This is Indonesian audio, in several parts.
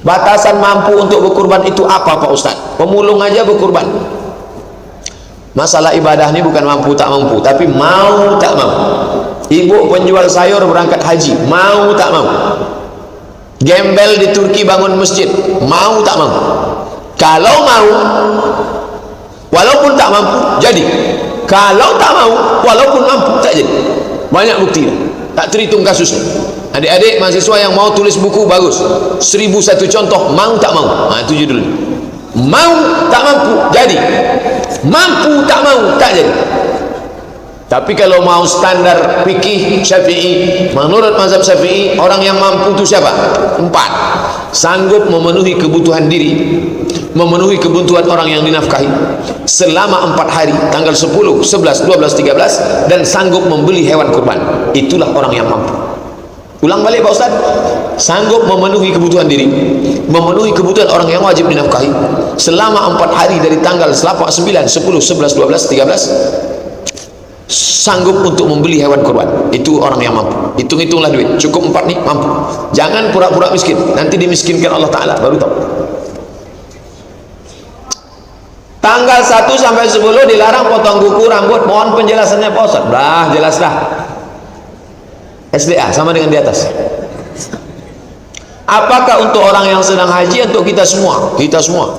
Batasan mampu untuk berkurban itu apa Pak Ustaz? Pemulung aja berkurban. Masalah ibadah ini bukan mampu tak mampu, tapi mau tak mau. Ibu penjual sayur berangkat haji, mau tak mau. Gembel di Turki bangun masjid, mau tak mau. Kalau mau, walaupun tak mampu, jadi. Kalau tak mau, walaupun mampu, tak jadi. Banyak bukti, tak terhitung kasusnya. Adik-adik mahasiswa yang mau tulis buku, bagus. 1001 contoh mau tak mau. Nah, itu judulnya. Mau tak mampu, jadi. Mampu tak mau, tak jadi. Tapi kalau mau standar fikih Syafi'i, menurut mazhab Syafi'i, orang yang mampu itu siapa? 4. Sanggup memenuhi kebutuhan diri, memenuhi kebutuhan orang yang dinafkahi selama 4 hari, tanggal 10, 11, 12, 13, dan sanggup membeli hewan kurban. Itulah orang yang mampu. Ulang balik Pak Ustaz. Sanggup memenuhi kebutuhan diri, memenuhi kebutuhan orang yang wajib dinafkahi selama 4 hari dari tanggal 9, 10, 11, 12, 13, sanggup untuk membeli hewan kurban. Itu orang yang mampu. Hitung-hitunglah duit, cukup 4 nih, mampu. Jangan pura-pura miskin, nanti dimiskinkan Allah Ta'ala, baru tahu. Tanggal 1 sampai 10 dilarang potong kuku, rambut. Mohon penjelasannya Pak Ustaz. Dah, jelas dah. SDA sama dengan di atas. Apakah untuk orang yang sedang haji, untuk kita semua? Kita semua.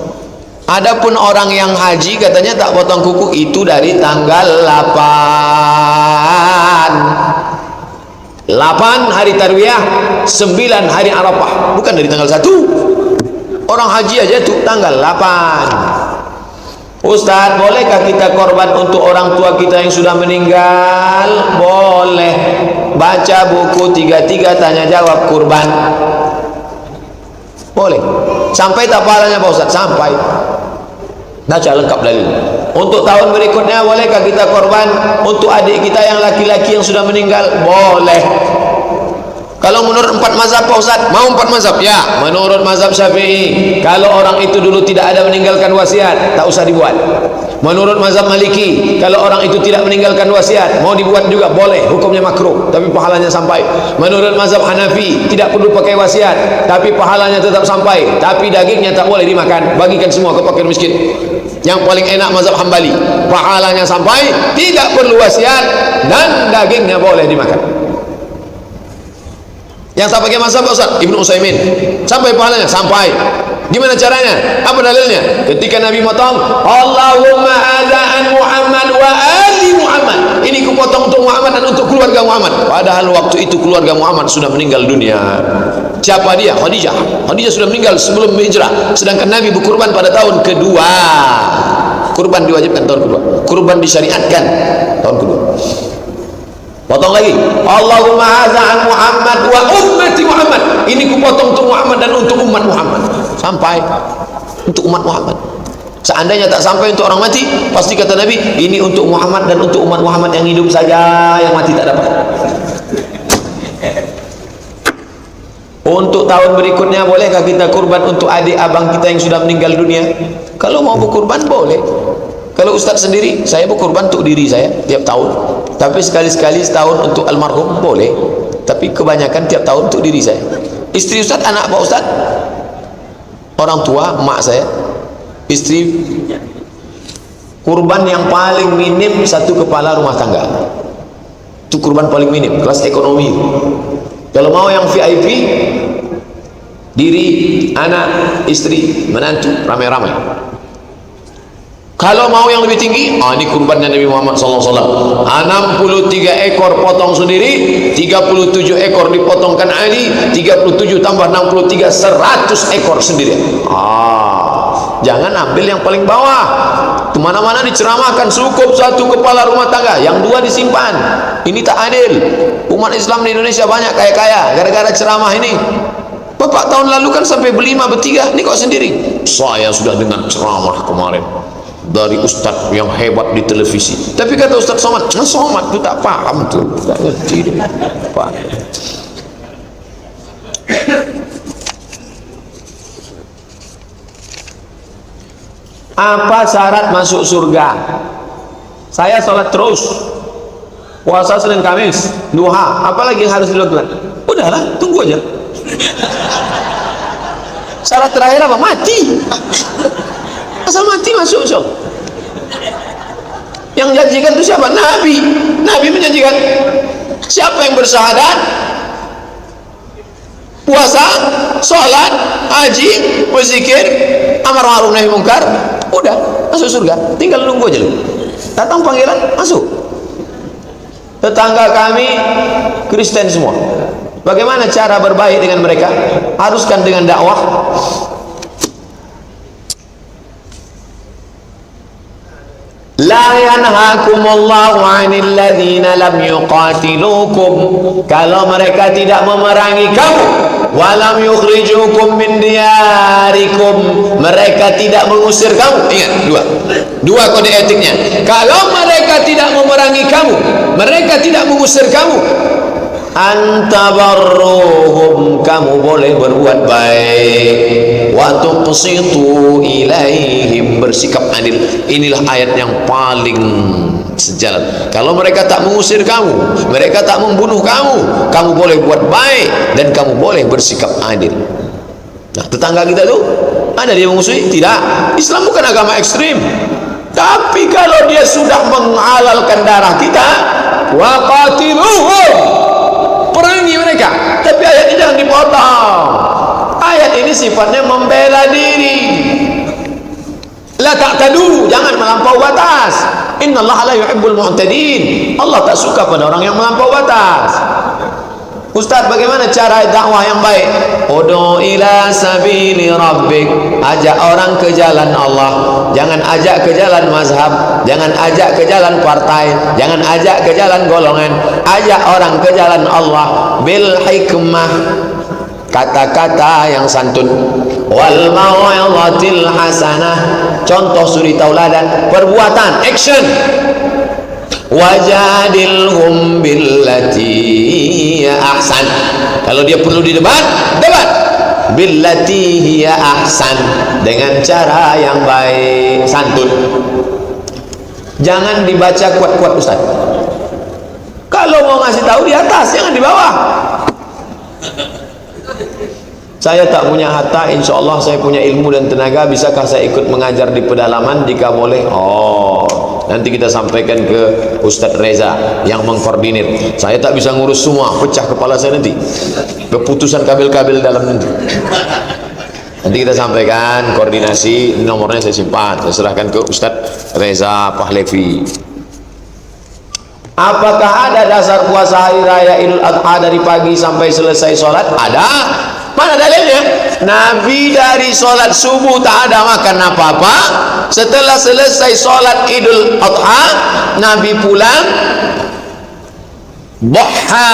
Adapun orang yang haji katanya tak potong kuku, itu dari tanggal 8 hari Tarwiyah, 9 hari Arafah, bukan dari tanggal 1. Orang haji aja itu tanggal 8. Ustaz, bolehkah kita korban untuk orang tua kita yang sudah meninggal? Boleh. Baca buku 33 tanya jawab kurban. Boleh. Sampai tak pahalanya Pak Ustaz? Sampai. Baca lengkap dalil. Untuk tahun berikutnya bolehkah kita korban untuk adik kita yang laki-laki yang sudah meninggal? Boleh. Kalau menurut 4 mazhab Pak Ustaz, mau 4 mazhab? Ya, menurut mazhab Syafi'i, kalau orang itu dulu tidak ada meninggalkan wasiat, tak usah dibuat. Menurut mazhab Maliki, kalau orang itu tidak meninggalkan wasiat, mau dibuat juga boleh, hukumnya makruh, tapi pahalanya sampai. Menurut mazhab Hanafi, tidak perlu pakai wasiat, tapi pahalanya tetap sampai, tapi dagingnya tak boleh dimakan, bagikan semua ke fakir miskin. Yang paling enak mazhab Hambali, pahalanya sampai, tidak perlu wasiat, dan dagingnya boleh dimakan. Yang tak pakai mazhab Ustaz Ibnu Utsaimin, sampai pahalanya? Sampai. Gimana caranya? Apa dalilnya? Ketika Nabi motong, Allahumma adaan Muhammad wa ali Muhammad, ini kupotong untuk Muhammad dan untuk keluarga Muhammad. Padahal waktu itu keluarga Muhammad sudah meninggal dunia. Siapa dia? Khadijah. Khadijah sudah meninggal sebelum hijrah, sedangkan Nabi berkurban pada tahun kedua. Kurban diwajibkan tahun kedua, kurban disyariatkan tahun kedua. Potong lagi, Allahumma hadza an Muhammad wa ummati Muhammad, ini kupotong untuk Muhammad dan untuk umat Muhammad. Sampai untuk umat Muhammad. Seandainya tak sampai untuk orang mati, pasti kata Nabi, ini untuk Muhammad dan untuk umat Muhammad yang hidup saja, yang mati tak dapat. Untuk tahun berikutnya bolehkah kita kurban untuk adik abang kita yang sudah meninggal dunia? Kalau mau berkurban boleh. Kalau Ustaz sendiri, saya berkurban untuk diri saya tiap tahun, tapi sekali-sekali setahun untuk almarhum boleh, tapi kebanyakan tiap tahun untuk diri saya. Istri Ustaz, anak Pak Ustaz, orang tua, emak saya, istri, kurban yang paling minim 1 kepala rumah tangga. Itu kurban paling minim, kelas ekonomi. Kalau mau yang VIP, diri, anak, istri, menantu, ramai-ramai. Kalau mau yang lebih tinggi, ini kurbannya Nabi Muhammad SAW, 63 ekor potong sendiri, 37 ekor dipotongkan Ali, 37 tambah 63, 100 ekor sendiri. Jangan ambil yang paling bawah. Kemana-mana diceramahkan cukup 1 kepala rumah tangga, yang 2 disimpan. Ini tak adil. Umat Islam di Indonesia banyak kaya-kaya gara-gara ceramah ini. Bapak tahun lalu kan sampai berlima, bertiga, ini kok sendiri? Saya sudah dengar ceramah kemarin dari Ustadz yang hebat di televisi, tapi kata Ustadz Somad, Somad itu tak paham tuh, tak ngerti dia. Apa syarat masuk surga? Saya sholat terus, puasa Senin Kamis, duha, apalagi yang harus dilakukan? Udahlah, tunggu aja. Syarat terakhir apa? Mati. Asal mati masuk insyaallah. Yang janjikan itu siapa? Nabi. Nabi menjanjikan siapa yang bersyahadat, puasa, sholat, haji, berzikir, amar ma'ruf nahi mungkar, udah masuk surga. Tinggal nunggu aja lu. Datang panggilan, masuk. Tetangga kami Kristen semua. Bagaimana cara berbaik dengan mereka? Haruskan dengan dakwah. La yanhakumullahu 'anil ladzina lam yuqatilukum, kalau mereka tidak memerangi kamu, wa lam yukhrijukum min diyarikum, mereka tidak mengusir kamu. Ingat, dua kode etiknya. Kalau mereka tidak memerangi kamu, mereka tidak mengusir kamu, antabarruhum, kamu boleh berbuat baik, wa tuqsitu ilaihim, bersikap adil. Inilah ayat yang paling sejalan. Kalau mereka tak mengusir kamu, mereka tak membunuh kamu, kamu boleh buat baik dan kamu boleh bersikap adil. Nah, tetangga kita tuh ada dia mengusir? Tidak. Islam bukan agama ekstrim. Tapi kalau dia sudah menghalalkan darah kita, wa qatiluhum, perangi mereka. Tapi ayat ini jangan dipotong. Ayat ini sifatnya membela diri. La ta'tadu, jangan melampau batas. Innallaha la yuhibbul mu'tadin. Allah tak suka pada orang yang melampau batas. Ustaz, bagaimana cara dakwah yang baik? Ud'u ila sabili rabbik, ajak orang ke jalan Allah. Jangan ajak ke jalan mazhab, jangan ajak ke jalan partai, jangan ajak ke jalan golongan. Ajak orang ke jalan Allah bil hikmah, kata-kata yang santun, wal mau'izatil hasanah, contoh suri tauladan, perbuatan, action. Wajadilhum billati hiya ahsan, kalau dia perlu didebat, debat billati hiya ahsan, dengan cara yang baik, santun. Jangan dibaca kuat-kuat Ustaz. Kalau mau ngasih tahu di atas, jangan di bawah. Saya tak punya harta, insya Allah saya punya ilmu dan tenaga. Bisakah saya ikut mengajar di pedalaman? Jika boleh, nanti kita sampaikan ke Ustadz Reza yang mengkoordinir. Saya tak bisa ngurus semua, pecah kepala saya nanti. Keputusan kabel-kabel dalam nanti. Nanti kita sampaikan koordinasi, nomornya saya simpan, saya serahkan ke Ustadz Reza Pahlevi. Apakah ada dasar puasa hari raya Idul Adha dari pagi sampai selesai sholat? Ada. Mana dalilnya? Nabi dari sholat subuh tak ada makan apa-apa. Setelah selesai sholat Idul Adha, Nabi pulang, dhaha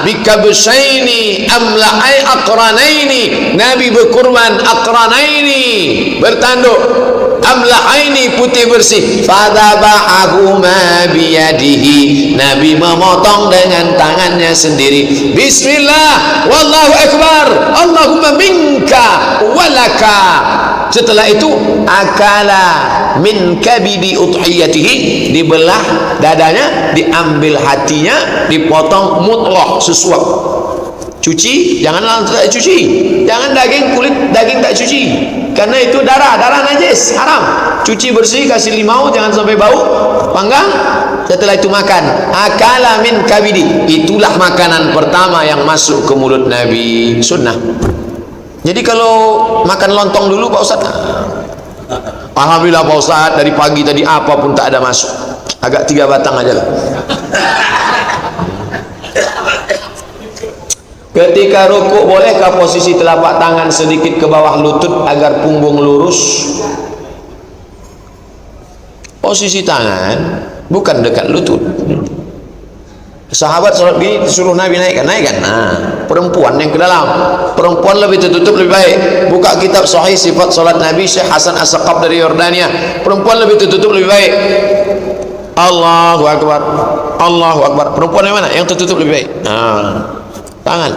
bikabshaini amla'ai aqranaini, Nabi berkurban aqranaini, bertanduk, amla'aini, putih bersih, fadabahahuma biyadihi, Nabi memotong dengan tangannya sendiri. Bismillah, wallahu akbar, Allahumma minka walaka. Setelah itu akala min kabidi udhiyatihi, dibelah dadanya, diambil hatinya, dipotong mudghah, sesuap. Cuci, jangan tak cuci. Jangan daging, kulit daging tak cuci, karena itu darah najis, haram. Cuci bersih, kasih limau, jangan sampai bau. Panggang, setelah itu makan. Akala min kabidi, itulah makanan pertama yang masuk ke mulut Nabi, sunnah. Jadi kalau makan lontong dulu Pak Ustaz, alhamdulillah Pak Ustaz, dari pagi tadi apapun tak ada masuk, agak 3 batang aja lah. Ketika rukuk, bolehkah posisi telapak tangan sedikit ke bawah lutut agar punggung lurus? Posisi tangan bukan dekat lutut. Sahabat sholat gini disuruh Nabi naikkan. Nah, perempuan yang ke dalam, perempuan lebih tertutup lebih baik. Buka kitab Sahih Sifat Sholat Nabi Syekh Hasan As-Saqaf dari Yordania. Perempuan lebih tertutup lebih baik. Allahu Akbar, Allahu Akbar. Perempuan yang mana? Yang tertutup lebih baik. Tangan.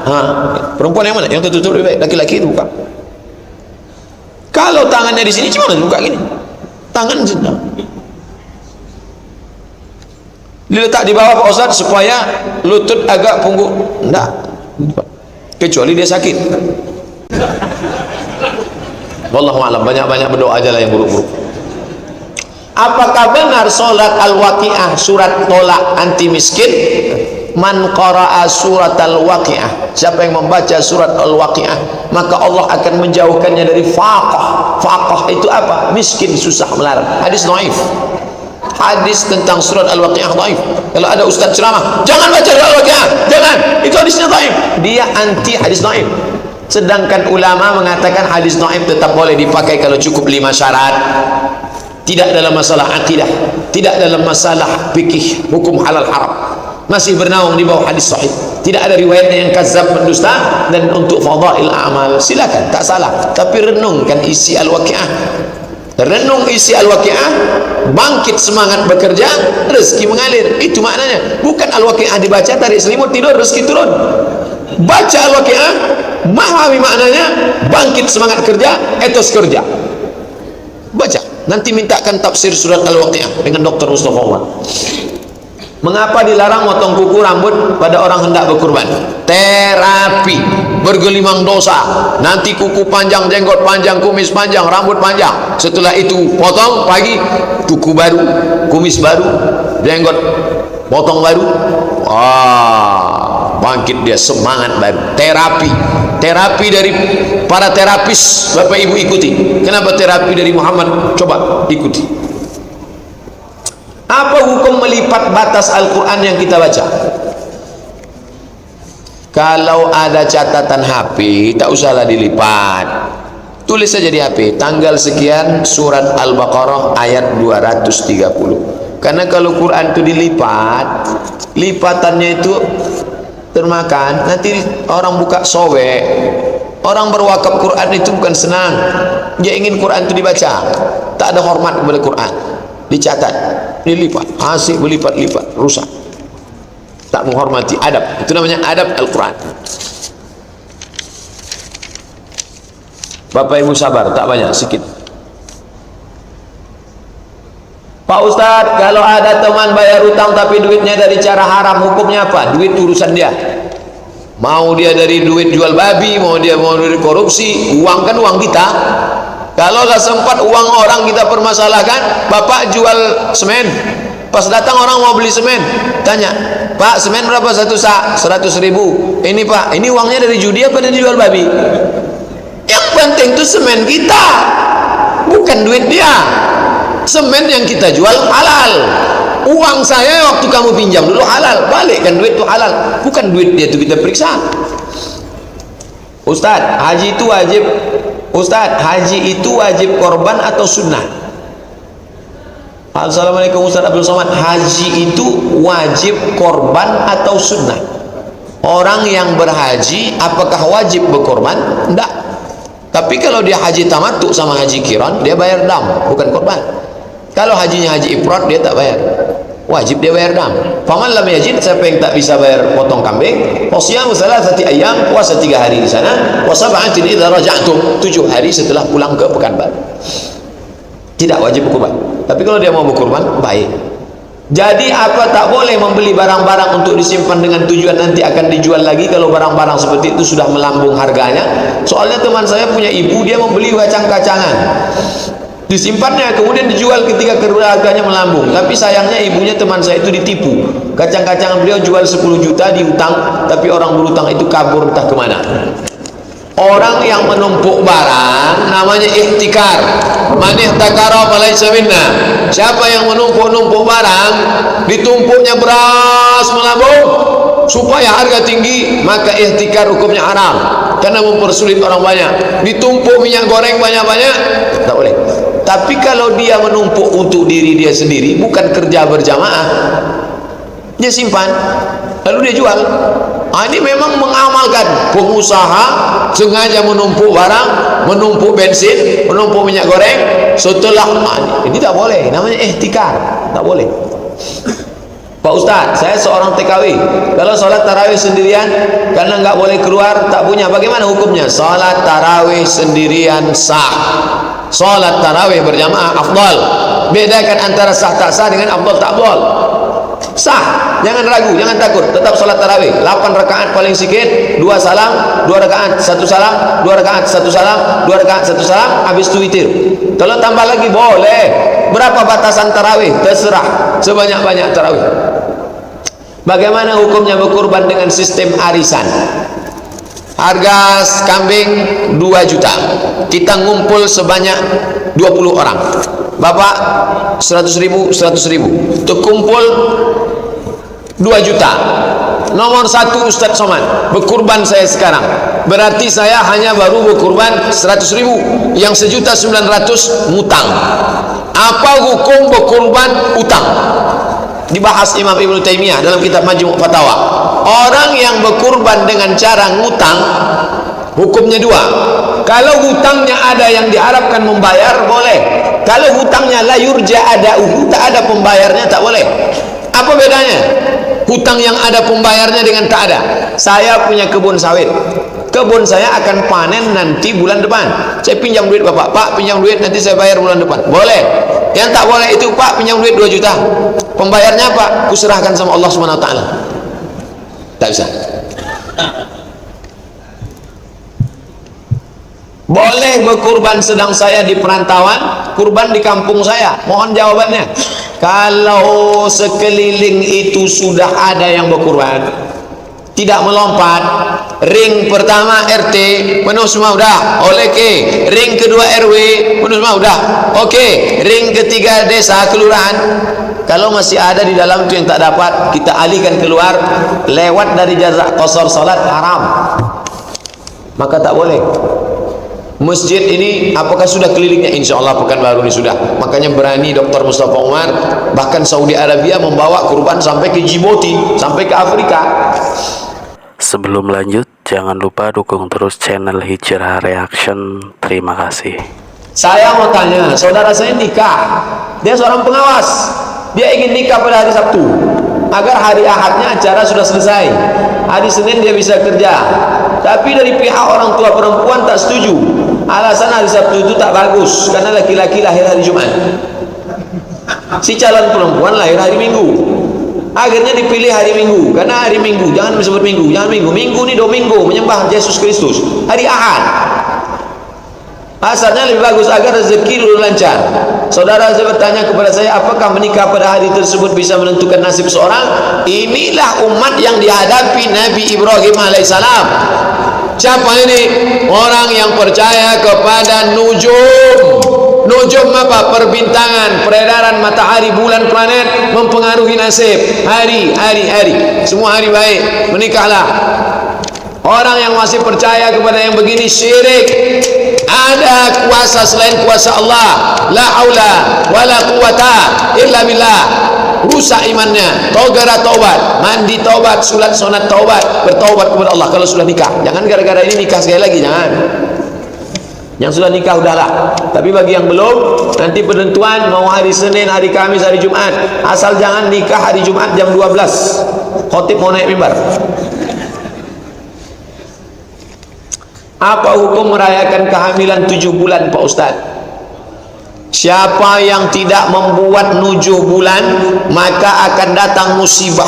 Perempuan yang mana? Yang tertutup lebih baik. Laki-laki itu buka. Kalau tangannya di sini, cuma buka gini. Tangan sedang diletak di bawah Pak Ustaz supaya lutut agak punggung. Enggak, kecuali dia sakit. Wallahu a'lam. Banyak-banyak berdoa aja lah yang buruk-buruk. Apakah benar solat Al-Waqi'ah surat tolak anti miskin? Man qara'a surat Al-Waqi'ah, siapa yang membaca surat Al-Waqi'ah, maka Allah akan menjauhkannya dari faqah. Faqah itu apa? Miskin, susah, melarat. Hadis dhaif. Hadis tentang surat Al-Waqi'ah dhaif. Kalau ada ustaz ceramah, jangan baca Al-Waqi'ah, jangan, itu hadisnya dhaif, dia anti hadis dhaif. Sedangkan ulama mengatakan hadis dhaif tetap boleh dipakai kalau cukup 5 syarat. Tidak dalam masalah akidah, tidak dalam masalah fikih, hukum halal haram, masih bernaung di bawah hadis sahih. Tidak ada riwayatnya yang kadzab, mendusta. Dan untuk fadail amal silakan, tak salah, tapi renungkan isi Al-Waqi'ah. Renung isi Al-Waqi'ah, bangkit semangat bekerja, rezeki mengalir. Itu maknanya. Bukan Al-Waqi'ah dibaca, tarik selimut, tidur, rezeki turun. Baca Al-Waqi'ah, memahami maknanya, bangkit semangat kerja, etos kerja. Baca. Nanti mintakan tafsir surat Al-Waqi'ah dengan Dr. Mustafa Umar. Mengapa dilarang motong kuku rambut pada orang hendak berkurban? Terapi, bergelimang dosa. Nanti kuku panjang, jenggot panjang, kumis panjang, rambut panjang. Setelah itu potong pagi, kuku baru, kumis baru, jenggot potong baru. Bangkit dia, semangat baru. Terapi dari para terapis, Bapak Ibu ikuti. Kenapa terapi dari Muhammad? Coba ikuti. Apa hukum melipat batas Al-Quran yang kita baca? Kalau ada catatan HP, tak usahlah dilipat, tulis saja di HP, tanggal sekian surat Al-Baqarah ayat 230. Karena kalau Quran itu dilipat, lipatannya itu termakan. Nanti orang buka sowe. Orang berwakaf Quran itu bukan senang, dia ingin Quran itu dibaca, tak ada hormat kepada Quran. Dicatat, dilipat, asik berlipat-lipat, rusak, tak menghormati adab. Itu namanya adab Al-Quran. Bapak Ibu sabar, tak banyak, sikit. Pak Ustadz, kalau ada teman bayar utang tapi duitnya dari cara haram, hukumnya apa? Duit urusan dia. Mau dia dari duit jual babi, mau dari korupsi, uang kan uang kita. Kalau nggak sempat uang orang kita permasalahkan. Bapak jual semen, pas datang orang mau beli semen, tanya, Pak, semen berapa satu sak? 100.000. Ini Pak, ini uangnya dari judi apa dari jual babi? Yang penting itu semen kita, bukan duit dia. Semen yang kita jual halal. Uang saya waktu kamu pinjam dulu halal, balikkan duit itu halal, bukan duit dia itu kita periksa. Ustadz, haji itu wajib. Ustadz, haji itu wajib korban atau sunnah? Assalamualaikum Ustadz Abdul Somad. Haji itu wajib korban atau sunnah? Orang yang berhaji apakah wajib berkorban? Tidak. Tapi kalau dia haji tamattu sama haji qiran, dia bayar dam, bukan korban. Kalau hajinya haji ifrad, dia tak bayar, wajib dia bayar dam. Faman lam yajid, siapa yang tak bisa bayar potong kambing, fasyamu thalathati ayyam, puasa 3 hari di sana, wa sab'atin idza raja'tum, 7 hari setelah pulang ke Pekanbaru. Tidak wajib berkurban. Tapi kalau dia mau berkurban, baik. Jadi apa, tak boleh membeli barang-barang untuk disimpan dengan tujuan nanti akan dijual lagi kalau barang-barang seperti itu sudah melambung harganya. Soalnya teman saya punya ibu, dia membeli kacang-kacangan, disimpannya, kemudian dijual ketika harganya melambung. Tapi sayangnya ibunya teman saya itu ditipu. Kacang-kacangan beliau jual 10 juta diutang, tapi orang berutang itu kabur entah kemana. Orang yang menumpuk barang namanya ihtikar. Man ihtakara falaysa minna. Siapa yang menumpuk-numpuk barang, ditumpuknya beras melambung supaya harga tinggi, maka ihtikar hukumnya haram karena mempersulit orang banyak. Ditumpuk minyak goreng banyak-banyak, tak boleh. Tapi kalau dia menumpuk untuk diri dia sendiri, bukan kerja berjamaah, dia simpan lalu dia jual. Ini memang mengamalkan. Pengusaha sengaja menumpuk barang, menumpuk bensin, menumpuk minyak goreng. Setelah ini tak boleh, namanya ihtikar, tak boleh. Pak Ustadz, saya seorang TKW, kalau sholat tarawih sendirian karena nggak boleh keluar, tak punya, bagaimana hukumnya? Sholat tarawih sendirian sah, sholat tarawih berjamaah afdal. Bedakan antara sah tak sah dengan afdal tak afdal. Sah, jangan ragu, jangan takut, tetap salat tarawih 8 rakaat paling sikit, 2 salam, 2 rakaat 1 salam, 2 rakaat 1 salam, 2 rakaat 1 salam, habis itu witir. Kalau tambah lagi boleh. Berapa batasan tarawih? Terserah, sebanyak-banyak tarawih. Bagaimana hukumnya berkurban dengan sistem arisan? Harga kambing 2 juta, kita ngumpul sebanyak 20 orang. Bapak 100.000, 100.000, terkumpul 2 juta. Nomor 1 Ustadz Somad, berkurban saya sekarang, berarti saya hanya baru berkurban 100.000, yang 1.900.000 ngutang. Apa hukum berkurban utang? Dibahas Imam Ibnu Taimiyah dalam kitab Majmu' Fatawa. Orang yang berkurban dengan cara ngutang, hukumnya 2. Kalau hutangnya ada yang diharapkan membayar, boleh. Kalau hutangnya la yurja ada'uhu, tak ada pembayarnya, tak boleh. Apa bedanya hutang yang ada pembayarnya dengan tak ada? Saya punya kebun sawit, kebun saya akan panen nanti bulan depan. Saya pinjam duit bapak, Pak pinjam duit nanti saya bayar bulan depan, boleh. Yang tak boleh itu, Pak pinjam duit 2 juta, pembayarnya apa? Kuserahkan sama Allah Subhanahu wa taala. Tak bisa. Boleh berkurban sedang saya di perantauan, kurban di kampung saya. Mohon jawabannya. Kalau sekeliling itu sudah ada yang berkurban, tidak melompat, ring pertama RT penuh semua udah, oke. Ring kedua RW penuh semua udah, oke. Ring ketiga desa kelurahan. Kalau masih ada di dalam itu yang tak dapat, kita alihkan keluar, lewat dari jarak qasar salat haram, maka tak boleh. Masjid ini apakah sudah kelilingnya? Insya Allah Pekanbaru ini sudah. Makanya berani Dr. Mustafa Umar, bahkan Saudi Arabia membawa kurban sampai ke Djibouti, sampai ke Afrika. Sebelum lanjut, jangan lupa dukung terus channel Hijrah Reaction. Terima kasih. Saya mau tanya, saudara saya nikah, dia seorang pengawas, dia ingin nikah pada hari Sabtu agar hari Ahadnya acara sudah selesai, hari Senin dia bisa kerja. Tapi dari pihak orang tua perempuan tak setuju. Alasan hari Sabtu itu tak bagus karena laki-laki lahir hari Jumat, si calon perempuan lahir hari Minggu. Akhirnya dipilih hari Minggu, karena hari Minggu jangan disebut Minggu, jangan Minggu. Minggu ini Domingo, menyembah Yesus Kristus. Hari Ahad asalnya lebih bagus agar rezeki dulu lancar. Saudara saya bertanya kepada saya, apakah menikah pada hari tersebut bisa menentukan nasib seorang? Inilah umat yang dihadapi Nabi Ibrahim alaihissalam. Siapa ini? Orang yang percaya kepada nujum. Nujum apa? Perbintangan, peredaran matahari, bulan, planet mempengaruhi nasib. Hari. Semua hari baik, menikahlah. Orang yang masih percaya kepada yang begini syirik. Ada kuasa selain kuasa Allah, la haula wala quwata illa billah. Rusak imannya. Togara taubat, mandi taubat, sulat sunat taubat, bertaubat kepada Allah kalau sudah nikah. Jangan gara-gara ini nikah sekali lagi, jangan. Yang sudah nikah udahlah. Tapi bagi yang belum, nanti penentuan mau hari Senin, hari Kamis, hari Jumat. Asal jangan nikah hari Jumat jam 12. Khotib mau naik mimbar. Apa hukum merayakan kehamilan 7 bulan Pak Ustaz? Siapa yang tidak membuat 7 bulan, maka akan datang musibah.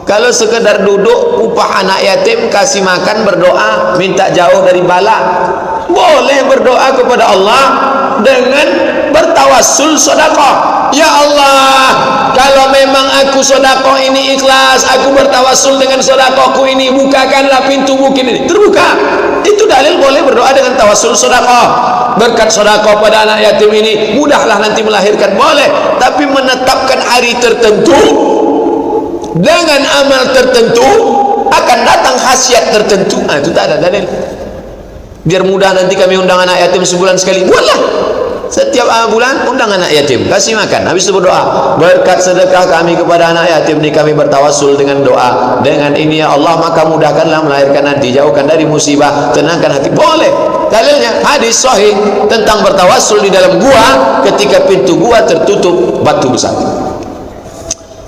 Kalau sekedar duduk upah anak yatim, kasih makan, berdoa, minta jauh dari bala, boleh berdoa kepada Allah dengan bertawassul sedekah. Ya Allah, kalau memang aku sedekah ini ikhlas, aku bertawassul dengan sedekahku ini, bukakanlah pintu bukit ini. Terbuka. Itu dalil boleh berdoa dengan tawassul sedekah. Berkat sedekah pada anak yatim ini, mudahlah nanti melahirkan, boleh. Tapi menetapkan hari tertentu dengan amal tertentu akan datang khasiat tertentu, itu tak ada dalil. Biar mudah nanti kami undang anak yatim sebulan sekali, buatlah. Setiap bulan undang anak yatim, kasih makan, habis itu berdoa, berkat sedekah kami kepada anak yatim ini kami bertawassul dengan doa, dengan ini ya Allah maka mudahkanlah melahirkan nanti, jauhkan dari musibah, tenangkan hati. Boleh. Dalilnya hadis sahih tentang bertawassul di dalam gua ketika pintu gua tertutup batu besar.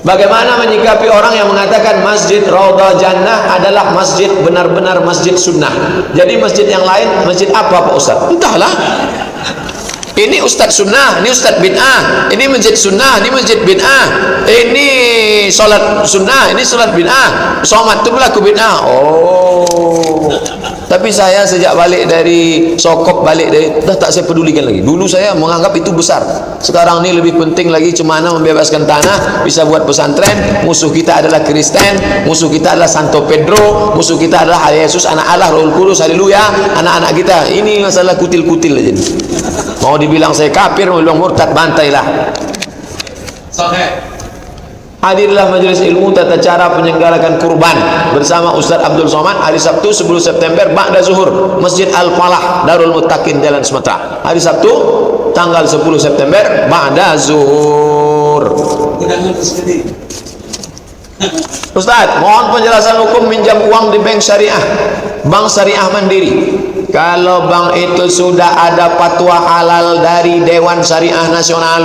Bagaimana menyikapi orang yang mengatakan Masjid Raudhah Jannah adalah masjid benar-benar masjid sunnah, jadi masjid yang lain masjid apa Pak Ustaz? Entahlah. Ini ustadz sunnah, ini ustadz bid'ah, ini masjid sunnah, ini masjid bid'ah, ini sholat sunnah, ini sholat bid'ah, somat itu berlaku bid'ah. Oh, tapi saya sejak balik dari Sokop, balik dari, dah tak saya pedulikan lagi. Dulu saya menganggap itu besar, sekarang ini lebih penting lagi cemana membebaskan tanah, bisa buat pesantren. Musuh kita adalah Kristen, musuh kita adalah Santo Pedro, musuh kita adalah Yesus, anak Allah, Roh Kudus, haleluya. Anak-anak kita ini masalah kutil-kutil aja. Mau dibilang saya kafir, mau dibilang murtad, bantailah. Hadirlah majelis ilmu tata cara penyelenggarakan kurban bersama Ustaz Abdul Somad hari Sabtu 10 September ba'da zuhur, Masjid Al-Falah, Darul Muttaqin, Jalan Sumatera. Hari Sabtu tanggal 10 September ba'da zuhur. Ustaz, mohon penjelasan hukum minjam uang di bank syariah, bank syariah mandiri. Kalau bank itu sudah ada fatwa halal dari Dewan Syariah Nasional,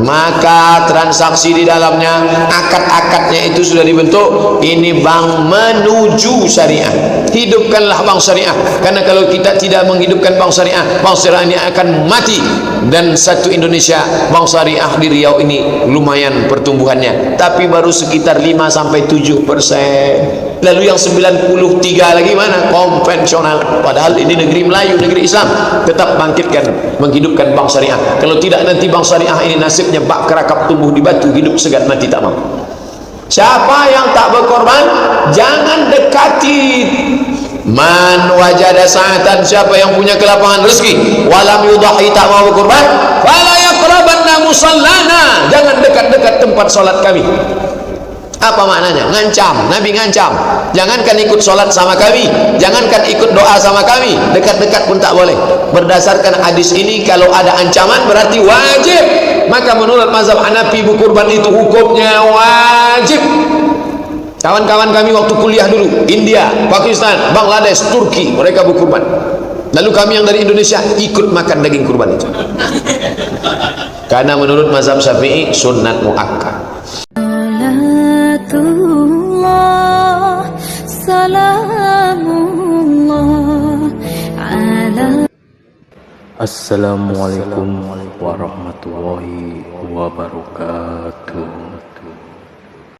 maka transaksi di dalamnya, akad-akadnya itu sudah dibentuk. Ini bank menuju syariah. Hidupkanlah bank syariah, karena kalau kita tidak menghidupkan bank syariah ini akan mati. Dan satu Indonesia, bank syariah di Riau ini lumayan pertumbuhannya, tapi baru sekitar 5-7%. Lalu yang 93 lagi mana? Konvensional. Padahal ini negeri Melayu, negeri Islam. Tetap bangkitkan, menghidupkan bank syariah. Kalau tidak, nanti bank syariah ini nasibnya bak kerakap tumbuh di batu, hidup segan mati tak mau. Siapa yang tak berkorban, jangan dekati. Man wajada sa'atan, siapa yang punya kelapangan rezeki, walam yudhahi, tak mau berkorban, fala yaqrabanna musallana, jangan dekat-dekat tempat salat kami. Apa maknanya? Ngancam. Nabi ngancam, jangankan ikut sholat sama kami, jangankan ikut doa sama kami, dekat-dekat pun tak boleh. Berdasarkan hadis ini, kalau ada ancaman berarti wajib. Maka menurut mazhab Hanafi, berkurban itu hukumnya wajib. Kawan-kawan kami waktu kuliah dulu, India, Pakistan, Bangladesh, Turki, mereka berkurban. Lalu kami yang dari Indonesia ikut makan daging kurban itu. Karena menurut mazhab Syafi'i sunnat muakkad. Assalamualaikum warahmatullahi wabarakatuh.